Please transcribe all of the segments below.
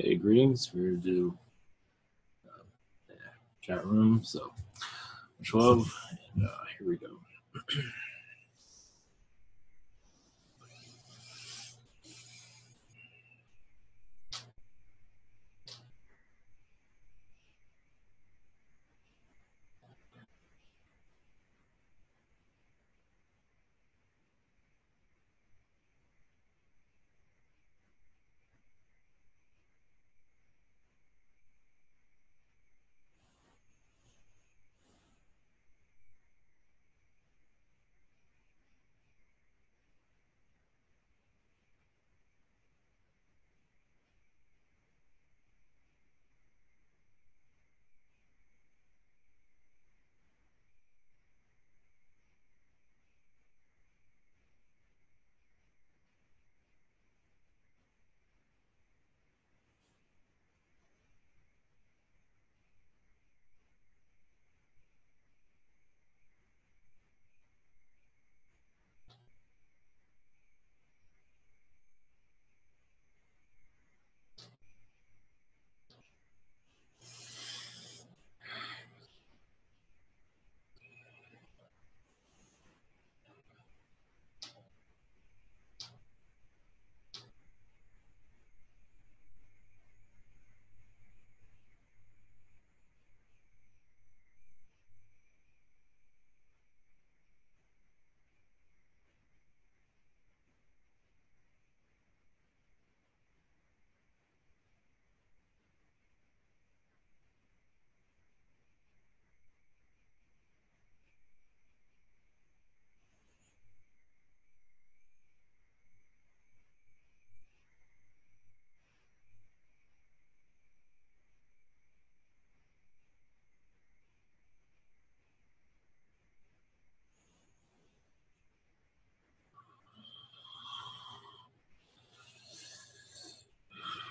Okay, greetings. We're going to do chat room. So, much love. And here we go.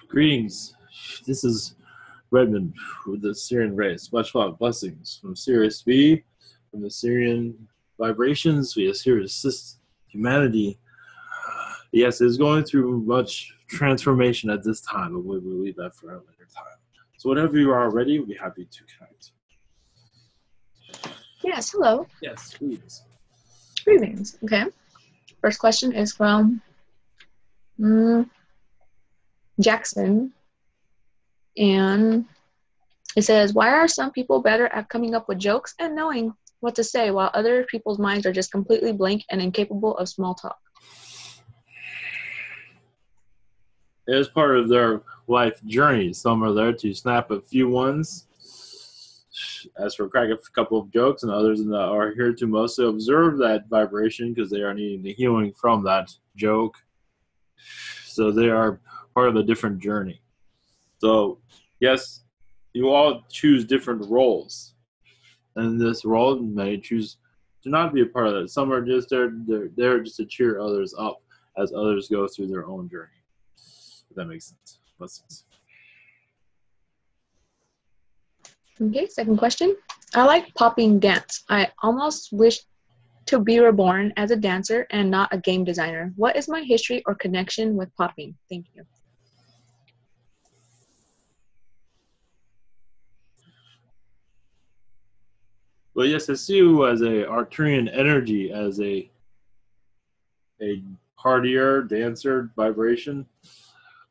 Greetings. This is Redmond with the Sirian race. Much love. Blessings from Sirius B, from the Sirian vibrations. We are here to assist humanity. Yes, it's going through much transformation at this time, but we will leave that for a later time. So whenever you are ready, we'll be happy to connect. Yes, hello. Yes, greetings. Greetings. Okay. First question is from Jackson. And it says, why are some people better at coming up with jokes and knowing what to say while other people's minds are just completely blank and incapable of small talk? It is part of their life journey. Some are there to snap a few ones, as for crack a couple of jokes, and others are here to mostly observe that vibration because they are needing the healing from that joke. So they are part of a different journey. So, yes, you all choose different roles. And this role, many choose to not be a part of that. Some are just there just to cheer others up as others go through their own journey. If that makes sense. Blessings. Okay, second question. I like popping dance. I almost wish to be reborn as a dancer and not a game designer. What is my history or connection with popping? Thank you. Well, yes, I see you as a Arcturian energy, as a partier, dancer, vibration.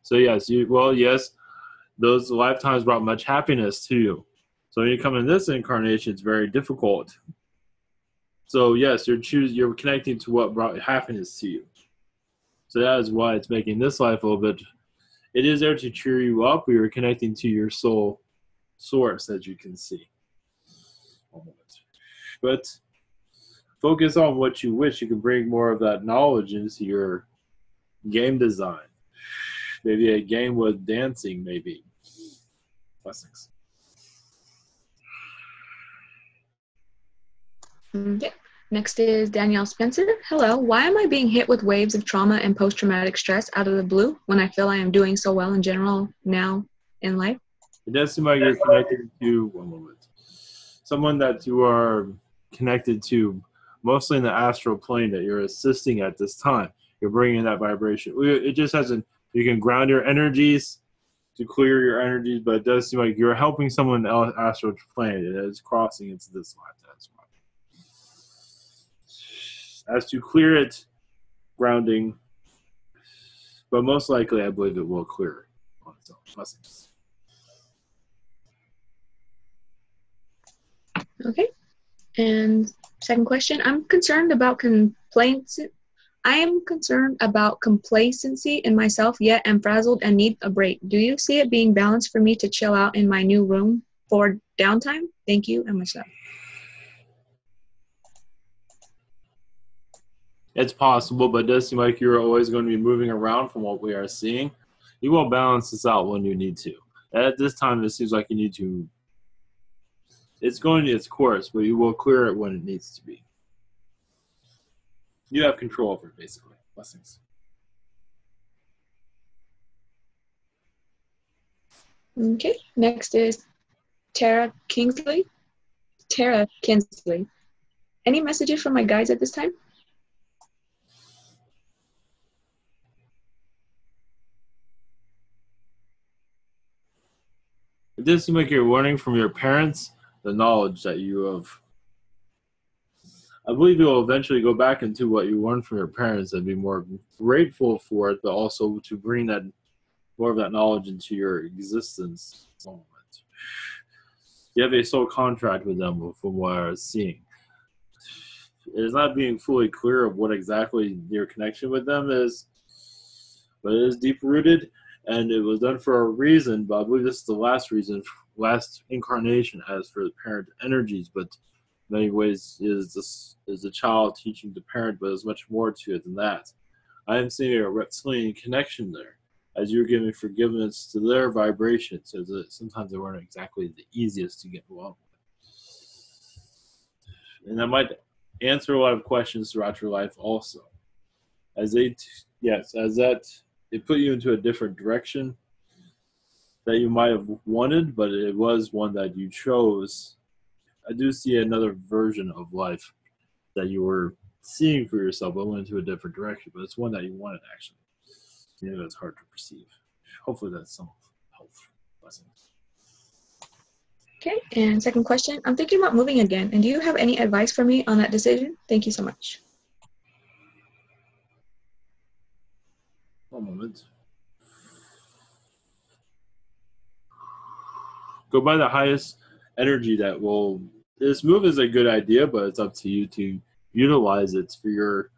So yes, yes, those lifetimes brought much happiness to you. So when you come in this incarnation, it's very difficult. So yes, you're connecting to what brought happiness to you. So that is why it's making this life a little bit. It is there to cheer you up. You're connecting to your soul source, as you can see. But focus on what you wish. You can bring more of that knowledge into your game design. Maybe a game with dancing, maybe. Blessings. Okay. Next is Danielle Spencer. Hello. Why am I being hit with waves of trauma and post-traumatic stress out of the blue when I feel I am doing so well in general now in life? It does seem like you're connected to, one moment, someone that you are connected to mostly in the astral plane that you're assisting at this time. You're bringing that vibration. It just hasn't, you can ground your energies to clear your energies, but it does seem like you're helping someone else astral plane. It is crossing into this lifetime as well. As to clear it, grounding, but most likely I believe it will clear on its own. Blessings. Okay. And second question, I am concerned about complacency in myself, yet am frazzled and need a break. Do you see it being balanced for me to chill out in my new room for downtime? Thank you, and myself. It's possible, but it does seem like you're always going to be moving around from what we are seeing. You will balance this out when you need to. At this time, it seems like you need to. It's going its course, but you will clear it when it needs to be. You have control over it, basically. Blessings. Okay, next is Tara Kinsley. Any messages from my guides at this time? It does seem like you're learning from your parents the knowledge that you have. I believe you'll eventually go back into what you learned from your parents and be more grateful for it, but also to bring that more of that knowledge into your existence. You have a soul contract with them from what I was seeing. It is not being fully clear of what exactly your connection with them is, but it is deep-rooted, and it was done for a reason, but I believe this is the last reason, last incarnation as for the parent energies, but in many ways is the child teaching the parent, but there's much more to it than that. I am seeing a reptilian connection there, as you're giving forgiveness to their vibrations, as sometimes they weren't exactly the easiest to get along with. And that might answer a lot of questions throughout your life also. It put you into a different direction that you might have wanted, but it was one that you chose. I do see another version of life that you were seeing for yourself, but went into a different direction, but it's one that you wanted, actually. You know, it's hard to perceive. Hopefully that's some help. Blessings. Okay, and second question, I'm thinking about moving again, and do you have any advice for me on that decision? Thank you so much. One moment. Go by the highest energy that will. This move is a good idea, but it's up to you to utilize it for your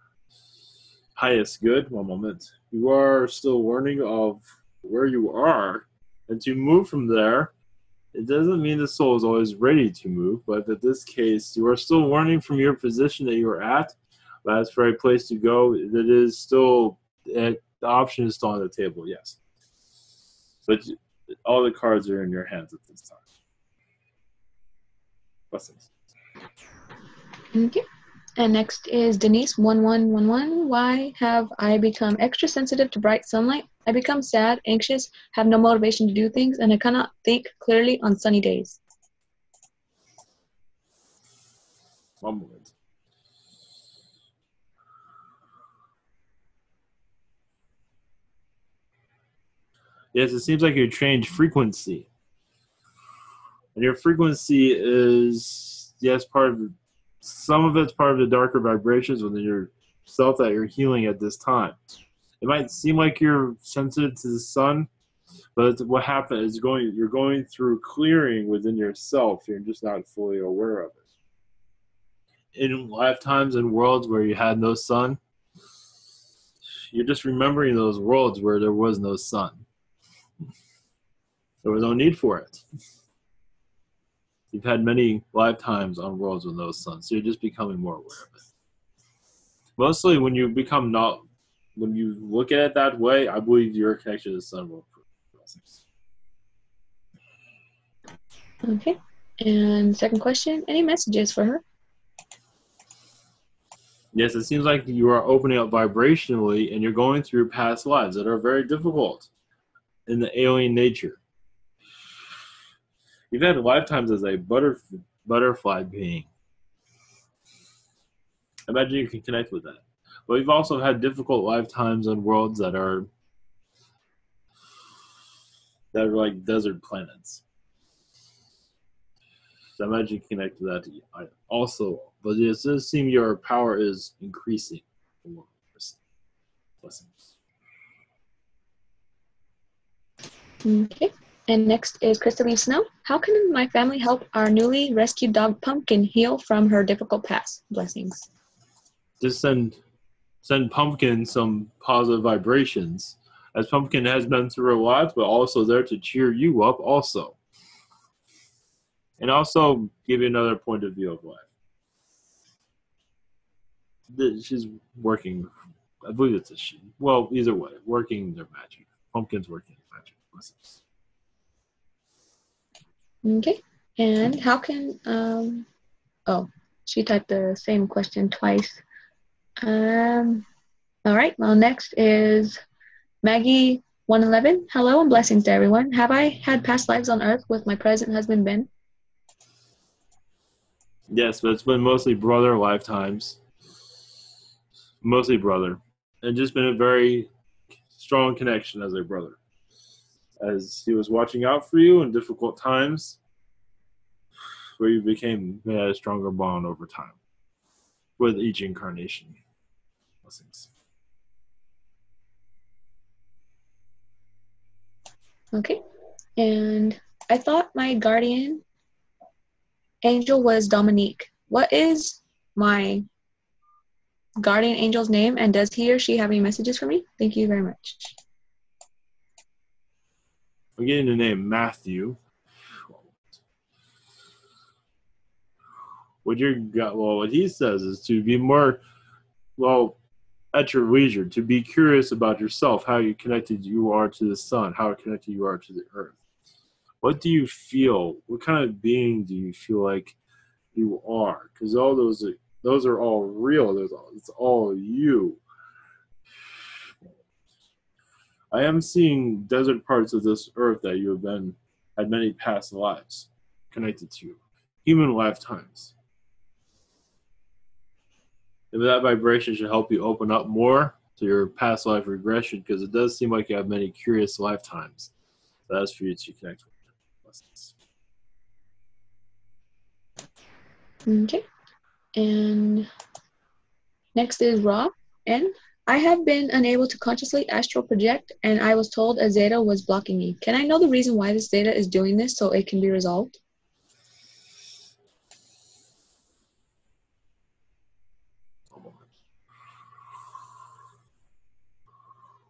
highest good. One moment. You are still learning of where you are, and to move from there, it doesn't mean the soul is always ready to move, but in this case, you are still learning from your position that you're at. But as for a place to go, it is still, the option is still on the table, yes. But all the cards are in your hands at this time. Blessings. Okay. And next is Denise 1111. Why have I become extra sensitive to bright sunlight? I become sad, anxious, have no motivation to do things, and I cannot think clearly on sunny days. One moment. Yes, it seems like you change frequency. And your frequency is, yes, some of it's part of the darker vibrations within yourself that you're healing at this time. It might seem like you're sensitive to the sun, but what happens is you're going through clearing within yourself. You're just not fully aware of it. In lifetimes and worlds where you had no sun, you're just remembering those worlds where there was no sun. There was no need for it. You've had many lifetimes on worlds with no sun, so you're just becoming more aware of it. Mostly when you look at it that way, I believe your connection to the sun will improve. Okay. And second question, any messages for her? Yes, it seems like you are opening up vibrationally and you're going through past lives that are very difficult in the alien nature. You've had lifetimes as a butterfly being. Imagine you can connect with that. But you've also had difficult lifetimes on worlds that are that are like desert planets. So I imagine you connect to that also. But it does seem your power is increasing. Blessings. Okay. And next is Crystal Snow. How can my family help our newly rescued dog Pumpkin heal from her difficult past? Blessings. Just send Pumpkin some positive vibrations, as Pumpkin has been through a lot, but also there to cheer you up also. And also give you another point of view of life. She's working, I believe it's a she. Well, either way, working their magic. Pumpkin's working magic. Blessings. Okay. And how can, she typed the same question twice. All right. Well, next is Maggie 111. Hello and blessings to everyone. Have I had past lives on Earth with my present husband, Ben? Yes, but it's been mostly brother lifetimes. Mostly brother. And just been a very strong connection as a brother. As he was watching out for you in difficult times, where you became a stronger bond over time with each incarnation. Blessings. Okay. And I thought my guardian angel was Dominique. What is my guardian angel's name, and does he or she have any messages for me? Thank you very much. I'm getting the name Matthew. What he says is to be more, at your leisure, to be curious about yourself, how connected you are to the sun, how connected you are to the earth. What do you feel? What kind of being do you feel like you are? Because all those are all real. It's all you. I am seeing desert parts of this earth that you have had many past lives connected to, human lifetimes. If that vibration should help you open up more to your past life regression, because it does seem like you have many curious lifetimes. That's for you to connect with. Okay. And next is Ra. And I have been unable to consciously astral project, and I was told a Zeta was blocking me. Can I know the reason why this Zeta is doing this so it can be resolved?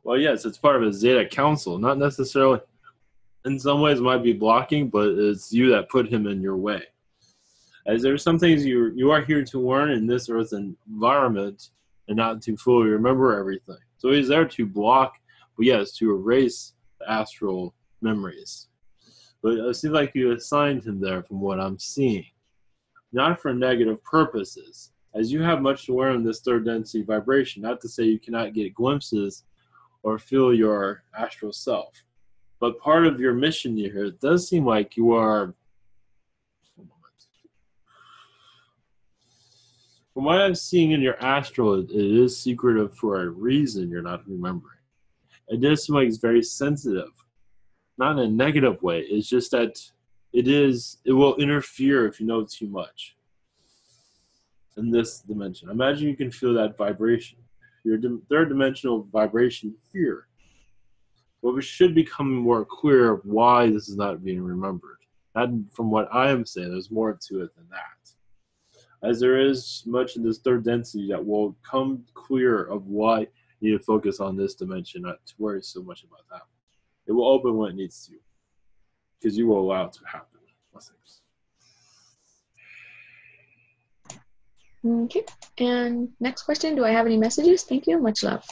Well, yes, it's part of a Zeta council. Not necessarily, in some ways, it might be blocking, but it's you that put him in your way. As there's some things you are here to learn in this earth environment and not to fully remember everything. So he's there to block, but yes, to erase the astral memories. But it seems like you assigned him there from what I'm seeing. Not for negative purposes, as you have much to learn in this third density vibration. Not to say you cannot get glimpses or feel your astral self. But part of your mission here, it does seem like you are, from what I'm seeing in your astral, it is secretive for a reason you're not remembering. It does seem like it's very sensitive. Not in a negative way. It's just that it will interfere if you know too much in this dimension. Imagine you can feel that vibration. Your third dimensional vibration here. But it should become more clear of why this is not being remembered. And from what I am saying, there's more to it than that. As there is much in this third density that will come clear of why you need to focus on this dimension, not to worry so much about that. It will open when it needs to, because you will allow it to happen. Blessings. Okay. And next question, do I have any messages? Thank you. Much love.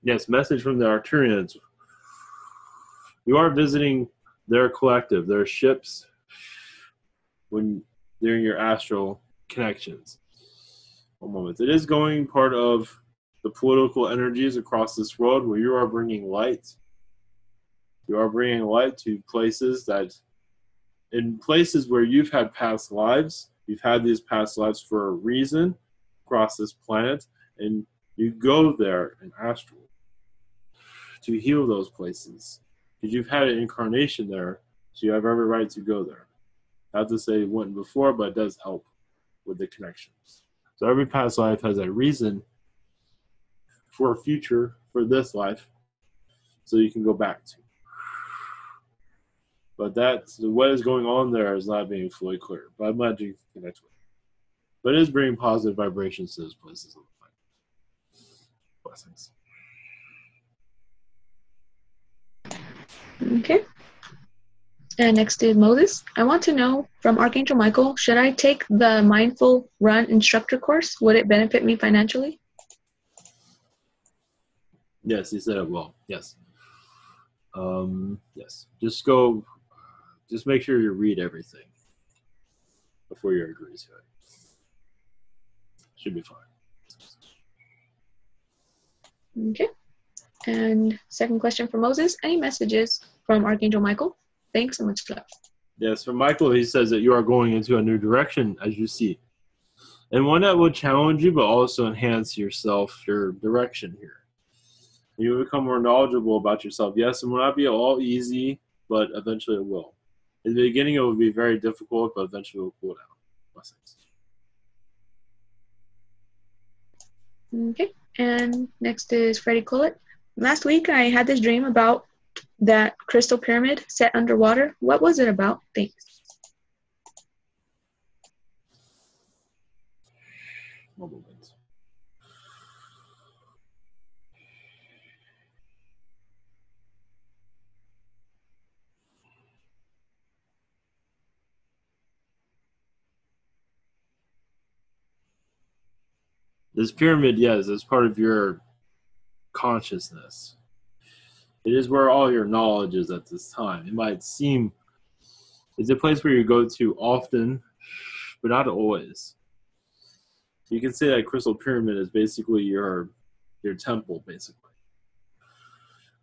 Yes, message from the Arturians. You are visiting their collective, their ships, when during your astral connections. One moment. It is going part of the political energies across this world where you are bringing light. You are bringing light to places in places where you've had past lives. You've had these past lives for a reason across this planet, and you go there in astral. to heal those places. Because you've had an incarnation there, so you have every right to go there. Not to say it wouldn't before, but it does help with the connections. So every past life has a reason for a future for this life, so you can go back to. But that's what is going on there is not being fully clear. But I'm glad you can connect with it. But it is bringing positive vibrations to those places. Blessings. Okay. And next is Moses. I want to know from Archangel Michael, should I take the Mindful Run instructor course? Would it benefit me financially? Yes, he said it well. Yes. Yes. Just make sure you read everything before you agree to it. Should be fine. Okay. And second question for Moses. Any messages from Archangel Michael? Thanks and much love. Yes, from Michael, he says that you are going into a new direction, as you see. And one that will challenge you, but also enhance yourself, your direction here. You will become more knowledgeable about yourself. Yes, it will not be all easy, but eventually it will. In the beginning, it will be very difficult, but eventually it will cool down. Blessings. Okay. And next is Freddie Collett. Last week, I had this dream about that crystal pyramid set underwater. What was it about? Thanks. One moment. This pyramid, yes, is part of your consciousness. It is where all your knowledge is at this time. It might seem it's a place where you go to often, but not always. You can say that crystal pyramid is basically your temple, basically.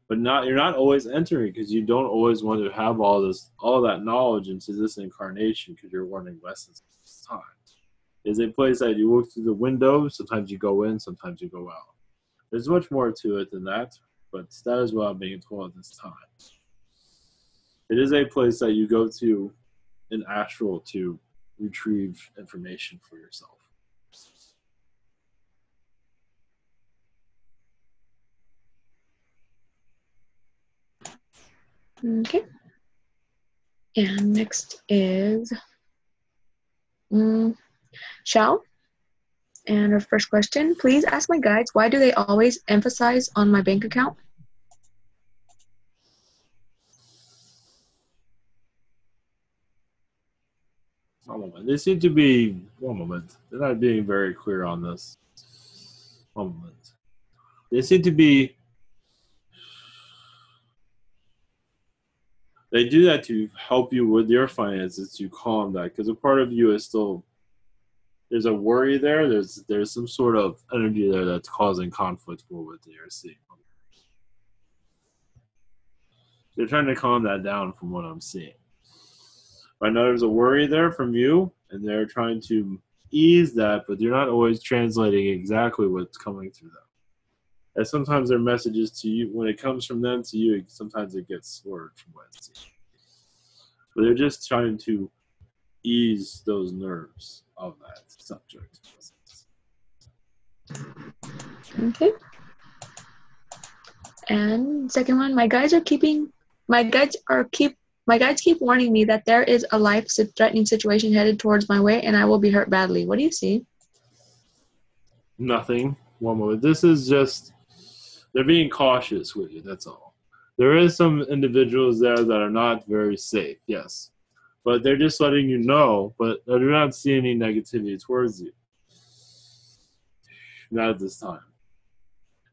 But you're not always entering because you don't always want to have all that knowledge into this incarnation because you're learning lessons at this time. It's a place that you look through the window. Sometimes you go in, sometimes you go out. There's much more to it than that, but that is what I'm being told at this time. It is a place that you go to in astral to retrieve information for yourself. Okay. And next is Shao. And our first question, please ask my guides, why do they always emphasize on my bank account? One moment. They seem to be, one moment. They're not being very clear on this. One moment. They seem to be, they do that to help you with your finances to calm that because a part of you is still, there's a worry there. There's some sort of energy there that's causing conflict for what you're seeing. They're trying to calm that down from what I'm seeing. I know there's a worry there from you, and they're trying to ease that, but they're not always translating exactly what's coming through them. And sometimes their messages to you, when it comes from them to you, sometimes it gets slurred from what it's seen. But they're just trying to ease those nerves of that subject. Okay. And second one, my guides keep warning me that there is a life-threatening situation headed towards my way and I will be hurt badly. What do you see? Nothing. One moment. This is just, they're being cautious with you, that's all. There is some individuals there that are not very safe, yes. But they're just letting you know, but they're not seeing any negativity towards you. Not at this time.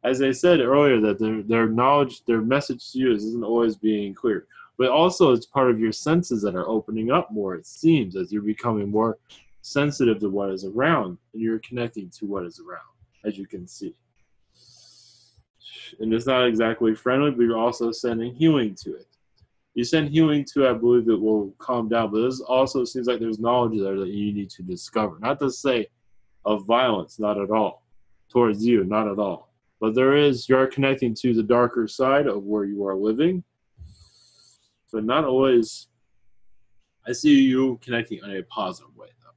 As I said earlier, that their knowledge, their message to you isn't always being clear. But also it's part of your senses that are opening up more, it seems, as you're becoming more sensitive to what is around, and you're connecting to what is around, as you can see. And it's not exactly friendly, but you're also sending healing to it. You send healing to it, I believe it will calm down, but this also seems like there's knowledge there that you need to discover. Not to say of violence, not at all. Towards you, not at all. But you're connecting to the darker side of where you are living. But not always, I see you connecting in a positive way, though.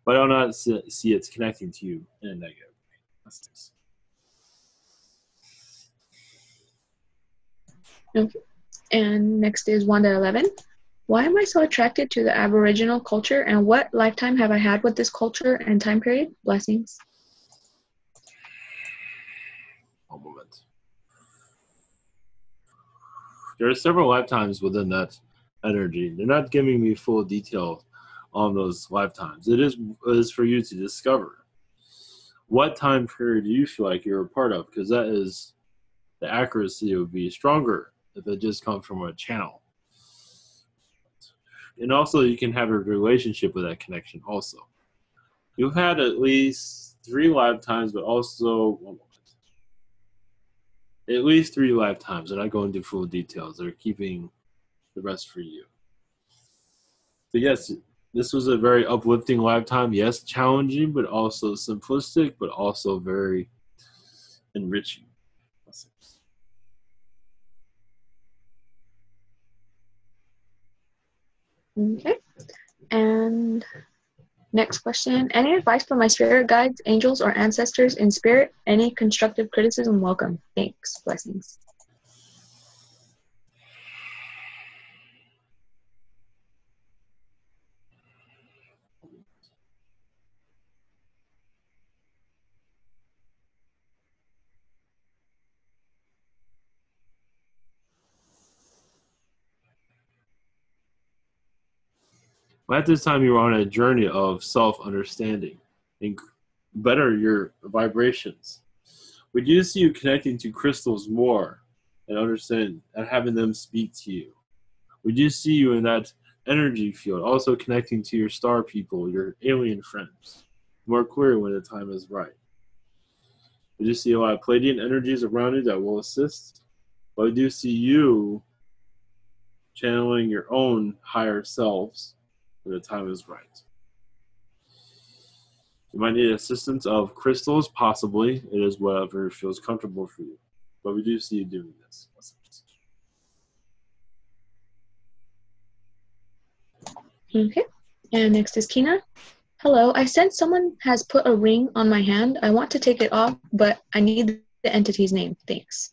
But I do not see it's connecting to you in a negative way. That's nice. Okay. And next is 1.11. Why am I so attracted to the Aboriginal culture, and what lifetime have I had with this culture and time period? Blessings. One moment. There are several lifetimes within that energy. They're not giving me full detail on those lifetimes. It is for you to discover. What time period do you feel like you're a part of? Because that is, the accuracy would be stronger if it just comes from a channel. And also, you can have a relationship with that connection also. You've had at least 3 lifetimes, but also, one moment. At least 3 lifetimes. They're not going into full details. They're keeping the rest for you. So yes, this was a very uplifting lifetime. Yes, challenging, but also simplistic, but also very enriching. Okay. And next question. Any advice from my spirit guides, angels, or ancestors in spirit? Any constructive criticism? Welcome. Thanks. Blessings. But at this time, you are on a journey of self-understanding and better your vibrations. We do see you connecting to crystals more and understand and having them speak to you. We do see you in that energy field, also connecting to your star people, your alien friends, more clear when the time is right. We do see a lot of Pleiadian energies around you that will assist, but we do see you channeling your own higher selves when the time is right. You might need assistance of crystals, possibly. It is whatever feels comfortable for you. But we do see you doing this. Okay. And next is Kina. Hello. I sense someone has put a ring on my hand. I want to take it off, but I need the entity's name. Thanks.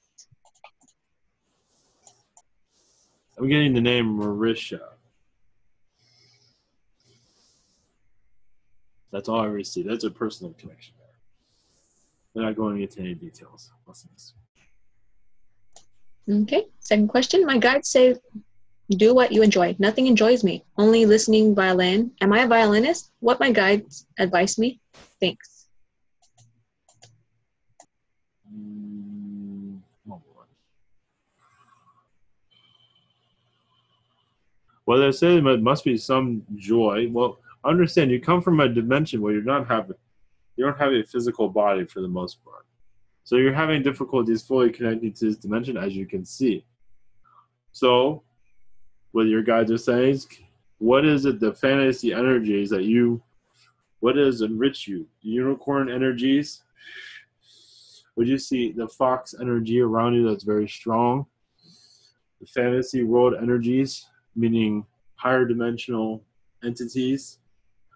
I'm getting the name Marisha. That's all I really see. That's a personal connection there. We're not going into any details. Okay. Second question. My guides say, do what you enjoy. Nothing enjoys me. Only listening violin. Am I a violinist? What my guides advise me? Thanks. Well, they say there must be some joy. Well, understand you come from a dimension where you don't have a physical body for the most part. So you're having difficulties fully connecting to this dimension, as you can see. So, what your guides are saying is, what is it, the fantasy energies what does enrich you? The unicorn energies? Would you see the fox energy around you that's very strong? The fantasy world energies, meaning higher dimensional entities.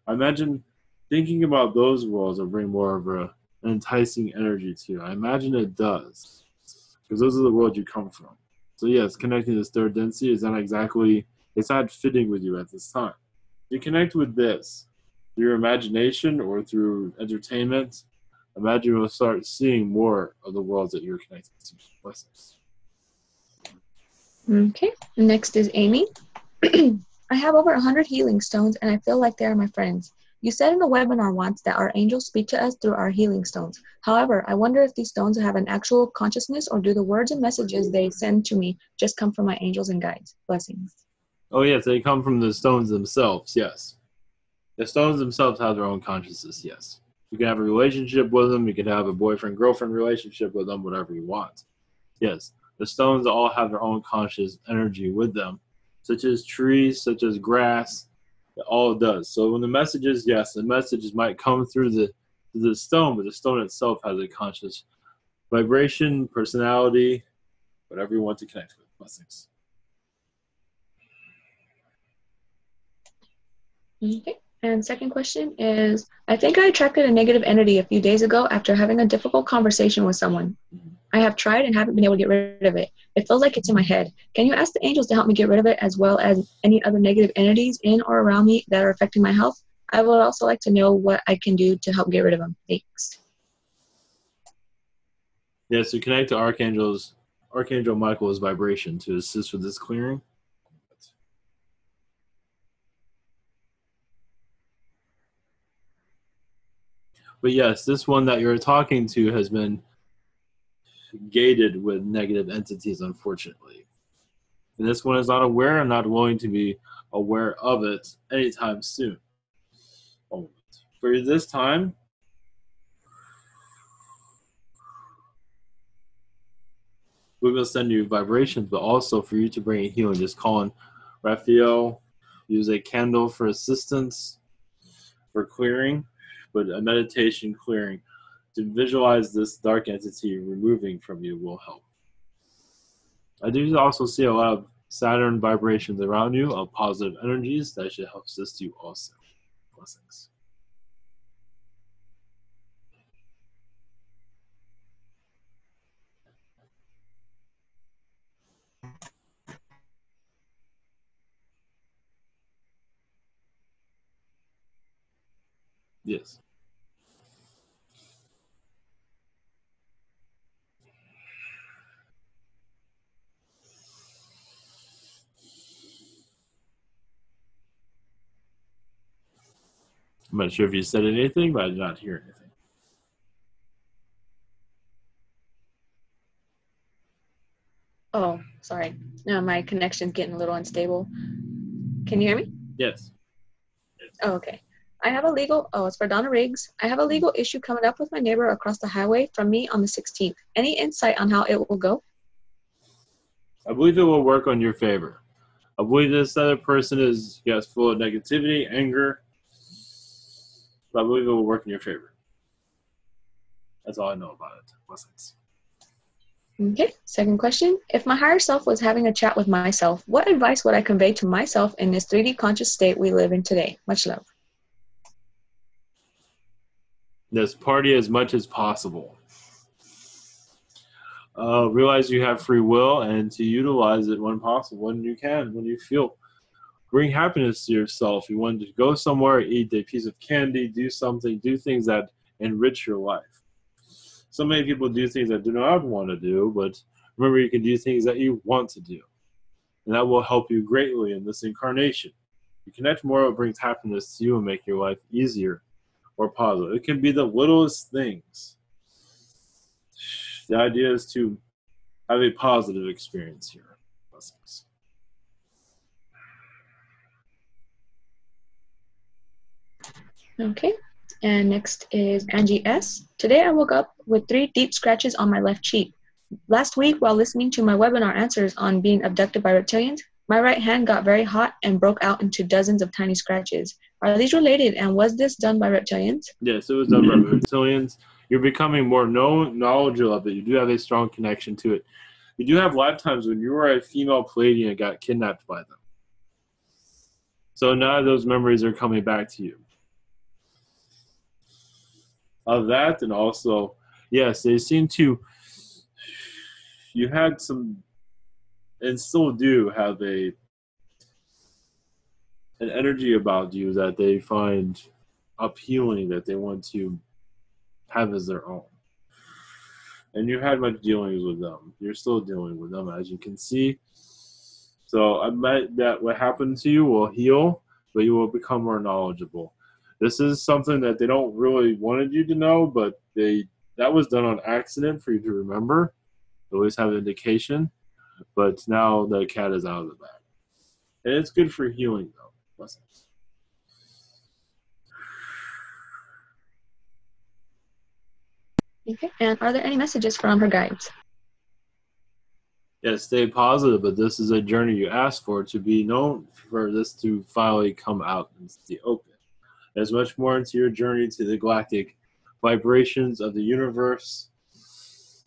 I imagine thinking about those worlds will bring more of an enticing energy to you. I imagine it does, because those are the worlds you come from. So yes, connecting this third density is not exactly, it's not fitting with you at this time. You connect with this through your imagination or through entertainment. Imagine you'll start seeing more of the worlds that you're connected to. Blessings. Okay. Next is Amy. I have over 100 healing stones, and I feel like they are my friends. You said in a webinar once that our angels speak to us through our healing stones. However, I wonder if these stones have an actual consciousness, or do the words and messages they send to me just come from my angels and guides? Blessings. Oh yes, they come from the stones themselves, yes. The stones themselves have their own consciousness, yes. You can have a relationship with them, you can have a boyfriend-girlfriend relationship with them, whatever you want. Yes, the stones all have their own conscious energy with them, such as trees, such as grass. It all does. So when the messages, yes, the messages might come through the stone, but the stone itself has a conscious. vibration, personality, whatever you want to connect with. Blessings. Okay. And second question is, I think I attracted a negative entity a few days ago after having a difficult conversation with someone. I have tried and haven't been able to get rid of it. It feels like it's in my head. Can you ask the angels to help me get rid of it, as well as any other negative entities in or around me that are affecting my health? I would also like to know what I can do to help get rid of them. Thanks. Yes, to connect to archangels, Archangel Michael's vibration to assist with this clearing. But yes, this one that you're talking to has been gated with negative entities, unfortunately. And this one is not aware and not willing to be aware of it anytime soon. For this time, we will send you vibrations, but also for you to bring a healing. Just call in Raphael, use a candle for assistance, for clearing, but a meditation clearing. To visualize this dark entity removing from you will help. I do also see a lot of Saturn vibrations around you of positive energies that should help assist you also. Blessings. Yes. I'm not sure if you said anything, but I did not hear anything. Oh, sorry. No, my connection's getting a little unstable. Can you hear me? Yes. Oh, okay. It's for Donna Riggs. I have a legal issue coming up with my neighbor across the highway from me on the 16th. Any insight on how it will go? I believe it will work on your favor. I believe this other person is, yes, full of negativity, anger, but I believe it will work in your favor. That's all I know about it. Blessings. Okay, second question. If my higher self was having a chat with myself, what advice would I convey to myself in this 3D conscious state we live in today? Much love. Yes, party as much as possible. Realize you have free will and to utilize it when possible, when you can, when you feel. Bring happiness to yourself. You want to go somewhere, eat a piece of candy, do something, do things that enrich your life. So many people do things that do not want to do, but remember you can do things that you want to do. And that will help you greatly in this incarnation. You connect more, it brings happiness to you and make your life easier or positive. It can be the littlest things. The idea is to have a positive experience here. Blessings. Okay, and next is Angie S. Today I woke up with 3 deep scratches on my left cheek. Last week, while listening to my webinar answers on being abducted by reptilians, my right hand got very hot and broke out into dozens of tiny scratches. Are these related, and was this done by reptilians? Yes, it was done by reptilians. You're becoming more knowledgeable of it. You do have a strong connection to it. You do have lifetimes when you were a female Palladian and got kidnapped by them. So now those memories are coming back to you. Of that, and also, yes, they seem to, you had some, and still do have an energy about you that they find appealing, that they want to have as their own. And you had much dealings with them. You're still dealing with them, as you can see. So I bet that what happened to you will heal, but you will become more knowledgeable. This is something that they don't really wanted you to know, but that was done on accident for you to remember. They always have an indication, but now the cat is out of the bag. And it's good for healing, though. Blessings. Okay, and are there any messages from her guides? Yes, stay positive, but this is a journey you asked for, to be known for this to finally come out into the open. There's much more into your journey to the galactic vibrations of the universe.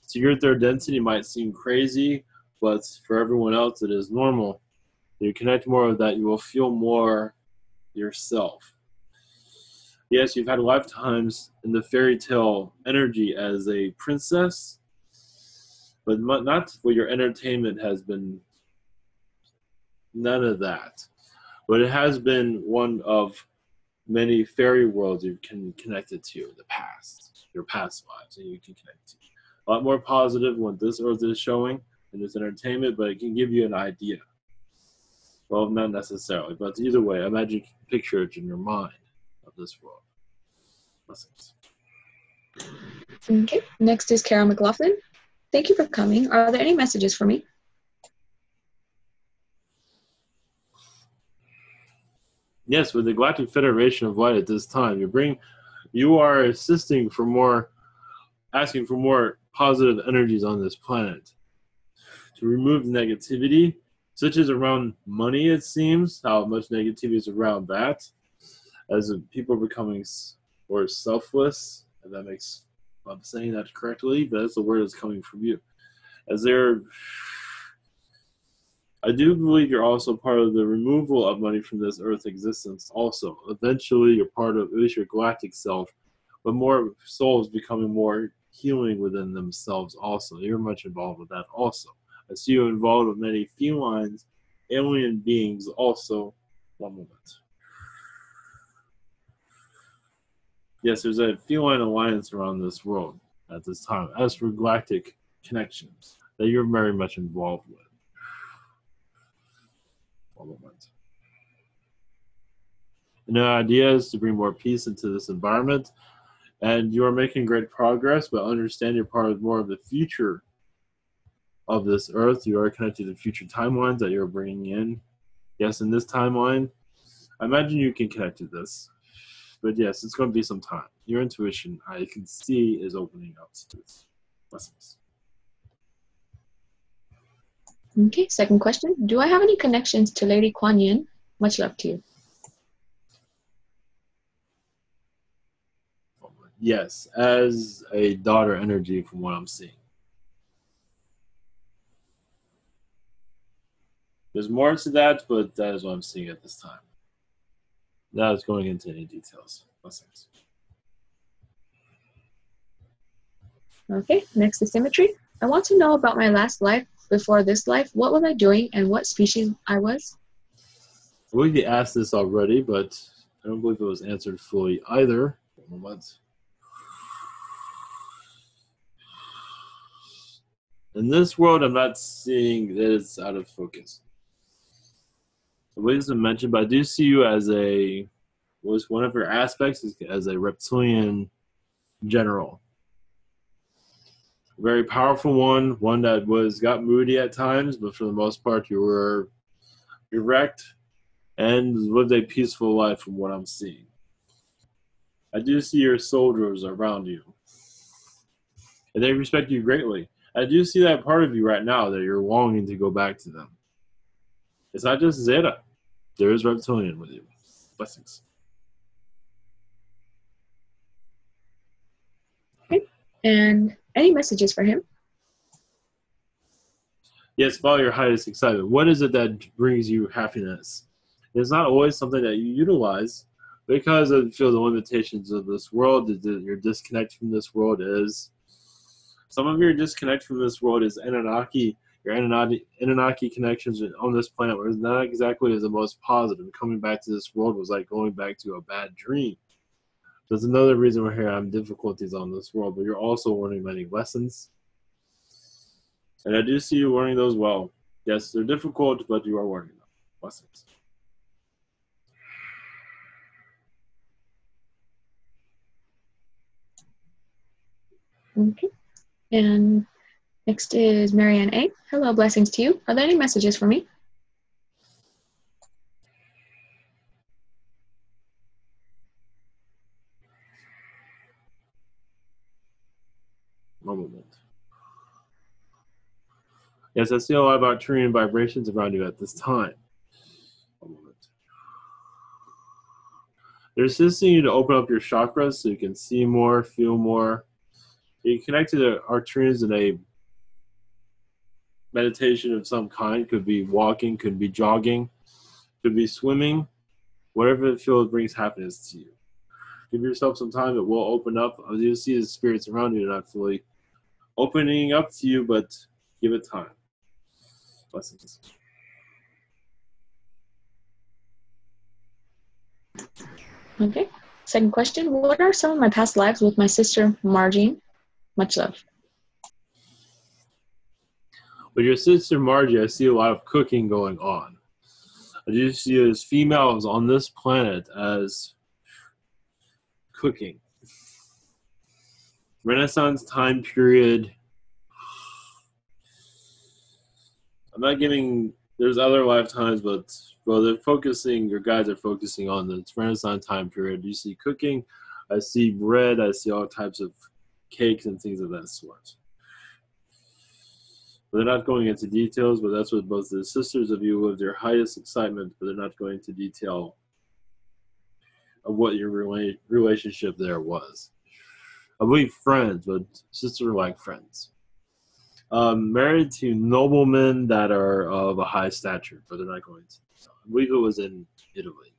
To your third density might seem crazy, but for everyone else it is normal. You connect more with that, you will feel more yourself. Yes, you've had lifetimes in the fairy tale energy as a princess, but not what your entertainment has been. None of that. But it has been one of many fairy worlds you can connect it to in the past, your past lives, and you can connect to. A lot more positive when this earth is showing in this entertainment, but it can give you an idea. Well, not necessarily, but either way, imagine, picture it in your mind of this world. Blessings. Okay, next is Carol McLaughlin. Thank you for coming. Are there any messages for me? Yes, with the Galactic Federation of Light at this time, you are assisting for more, asking for more positive energies on this planet to remove negativity, such as around money. It seems how much negativity is around that, as people are becoming more selfless. And that makes, I'm saying that correctly, but that's the word that's coming from you. As they're, I do believe you're also part of the removal of money from this earth existence also. Eventually, you're part of, at least your galactic self, but more souls becoming more healing within themselves also. You're much involved with that also. I see you involved with many felines, alien beings also. One moment. Yes, there's a feline alliance around this world at this time. As for galactic connections, that you're very much involved with. One moment. And the idea is to bring more peace into this environment, and you are making great progress, but understand you're part of more of the future of this earth. You are connected to future timelines that you're bringing in. Yes, in this timeline, I imagine you can connect to this. But yes, it's going to be some time. Your intuition, I can see, is opening up to this. Blessings. Okay, second question. Do I have any connections to Lady Kwan Yin? Much love to you. Yes, as a daughter energy from what I'm seeing. There's more to that, but that is what I'm seeing at this time. Not as going into any details. Blessings. Okay, next is Symmetry. I want to know about my last life before this life. What was I doing and what species I was? I believe you asked this already, but I don't believe it was answered fully either. One moment. In this world, I'm not seeing that it's out of focus. I believe it's been mentioned, but I do see you as a, was one of your aspects is as a reptilian general. Very powerful one that got moody at times, but for the most part you were direct and lived a peaceful life from what I'm seeing. I do see your soldiers around you, and they respect you greatly. I do see that part of you right now that you're longing to go back to them. It's not just Zeta. There is reptilian with you. Blessings. Okay, and any messages for him? Yes, follow your highest excitement. What is it that brings you happiness? It's not always something that you utilize because of the limitations of this world. Your disconnect from this world is, some of your disconnect from this world is Anunnaki. Your Anunnaki connections on this planet were not exactly as the most positive. Coming back to this world was like going back to a bad dream. There's another reason we're here. having difficulties on this world, but you're also learning many lessons. And I do see you learning those well. Yes, they're difficult, but you are learning them. Blessings. Okay, and next is Marianne A. Hello, blessings to you. Are there any messages for me? One moment. Yes, I see a lot about Sirian vibrations around you at this time. One moment. They're assisting you to open up your chakras so you can see more, feel more. You connect to the Arcturians in a meditation of some kind. Could be walking, could be jogging, could be swimming. Whatever it feels brings happiness to you. Give yourself some time. It will open up. As you see the spirits around you, not fully opening up to you, but give it time. Blessings. Okay. Second question. What are some of my past lives with my sister, Margie? Much love. With your sister, Margie, I see a lot of cooking going on. I do see as females on this planet as cooking. Renaissance time period. I'm not giving, there's other lifetimes, but well, they're focusing, your guides are focusing on the Renaissance time period. You see cooking, I see bread, I see all types of cakes and things of that sort. But they're not going into details, but that's what both the sisters of you with their highest excitement, but they're not going into detail of what your relationship there was. I believe friends, but sister-like friends. Married to noblemen that are of a high stature, but they're not going to. So I believe it was in Italy.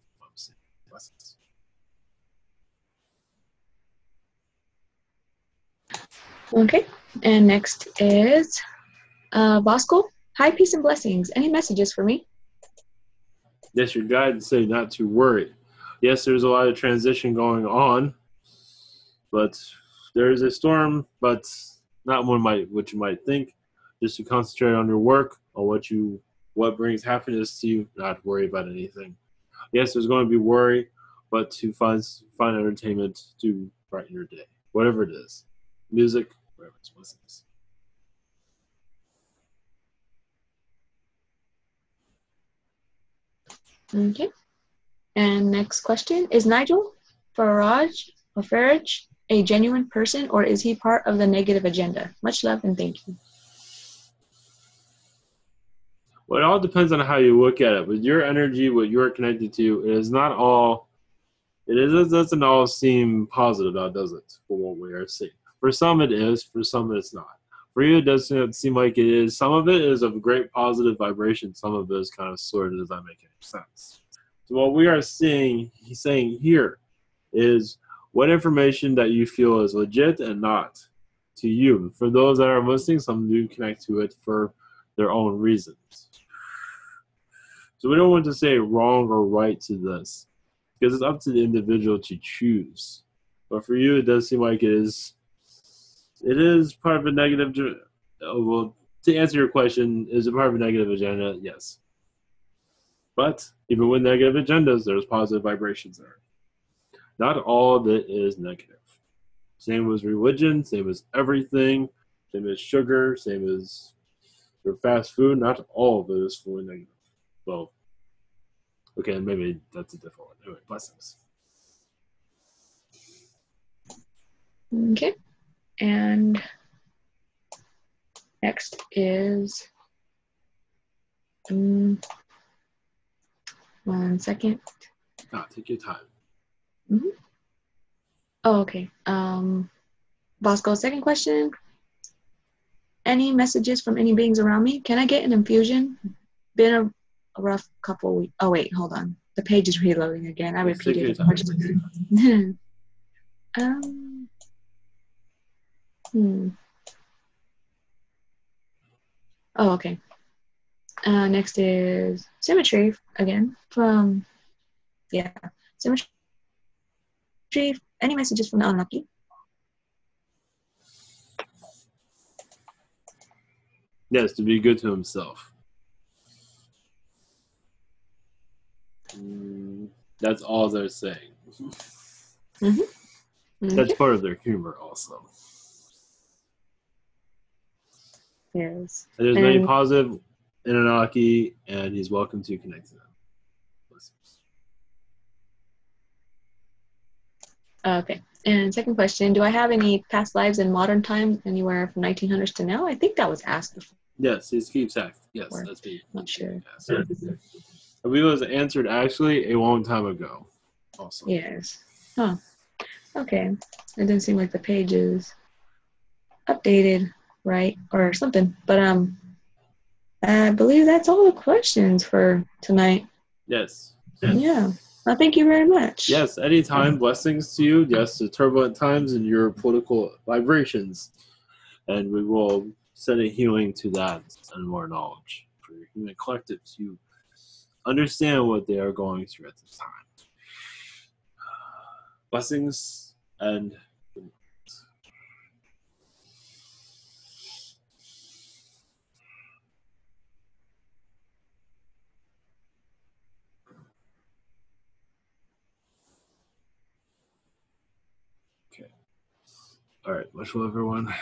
Okay. And next is Bosco. Hi, peace and blessings. Any messages for me? Yes, your guides say not to worry. Yes, there's a lot of transition going on, but there is a storm, but not what you might think. Just to concentrate on your work, on what brings happiness to you, not worry about anything. Yes, there's going to be worry, but to find entertainment to brighten your day, whatever it is, music, whatever it's blessings. Okay. And next question, is Nigel Farage a genuine person, or is he part of the negative agenda? Much love and thank you. Well, it all depends on how you look at it. With your energy, what you're connected to, it doesn't all seem positive now, does it, for what we are seeing? For some it is, for some it's not. For you, it doesn't seem like it is. Some of it is of great positive vibration. Some of it is kind of sordid. Does that make any sense? So what we are saying here is what information that you feel is legit and not to you. For those that are listening, some do connect to it for their own reasons. So we don't want to say wrong or right to this, because it's up to the individual to choose. But for you, it does seem like it is part of a negative. Well, to answer your question, is it part of a negative agenda? Yes. But even with negative agendas, there's positive vibrations there. Not all of it is negative. Same with religion, same as everything, same as sugar, same as your fast food. Not all of it is fully negative. Well, okay, maybe that's a different one. Anyway, blessings. Okay. And next is, one second. Take your time. Mm-hmm. Oh, okay. Bosco, second question. Any messages from any beings around me? Can I get an infusion? Been a rough couple weeks. Oh, wait, hold on. The page is reloading again. I repeated it. Oh, okay. Next is Symmetry again from, Symmetry. Any messages from the unlucky? Yes, to be good to himself. That's all they're saying. Mm-hmm. That's part of their humor also. Yes. And there's many positive Anunnaki, and he's welcome to connect to them. Okay. And second question, do I have any past lives in modern times, anywhere from 1900s to now? I think that was asked before. Yes, it keeps asking. Yes, that's me. Not sure. I believe it was answered actually a long time ago. Also. Yes. Huh. Okay. It didn't seem like the pages. updated, right, or something. But I believe that's all the questions for tonight. Yes. Yeah. Well, thank you very much. Yes, anytime. Blessings to you. Yes, the turbulent times and your political vibrations. And we will send a healing to that and more knowledge for your human collective to understand what they are going through at this time. Blessings and okay. All right, much love, everyone.